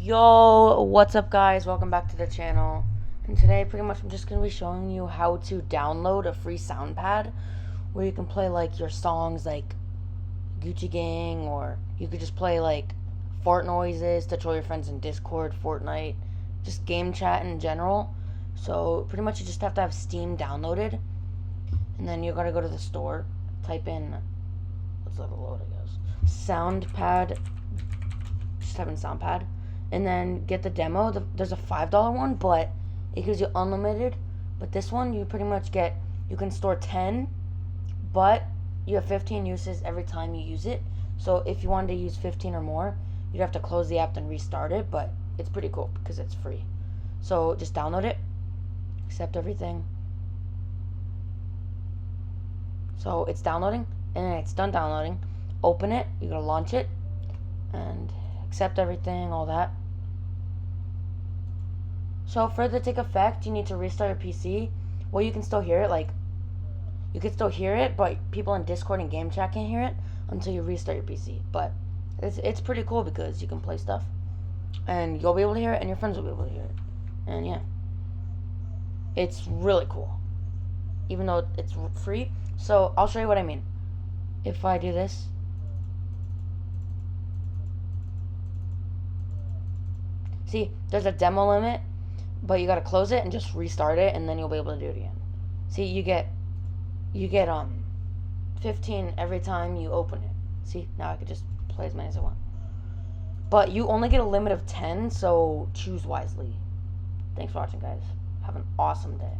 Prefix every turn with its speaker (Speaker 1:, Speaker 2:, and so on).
Speaker 1: Yo, what's up guys? Welcome back to the channel. And today pretty much I'm just going to be showing you how to download a free Soundpad where you can play like your songs like Gucci Gang, or you could just play like fart noises to troll your friends in Discord, Fortnite, just game chat in general. So pretty much you just have to have Steam downloaded, and then you're going to go to the store, type in, let's let it load I guess, Soundpad, just type in Soundpad, and then get the demo. There's a $5 one, but it gives you unlimited. But this one, you pretty much get, you can store 10, but you have 15 uses every time you use it. So if you wanted to use 15 or more, you'd have to close the app and restart it, but it's pretty cool because it's free. So just download it, accept everything. So it's downloading, and it's done downloading. Open it, you're gonna launch it, and accept everything, all that. So for it to take effect, you need to restart your PC. Well, you can still hear it, like, you can still hear it, but people in Discord and game chat can't hear it until you restart your PC. But it's pretty cool because you can play stuff, and you'll be able to hear it, and your friends will be able to hear it. And yeah, it's really cool, even though it's free. So I'll show you what I mean. If I do this, see, there's a demo limit, but you gotta close it and just restart it, and then you'll be able to do it again. See, you get 15 every time you open it. See, now I could just play as many as I want. But you only get a limit of 10, so choose wisely. Thanks for watching, guys. Have an awesome day.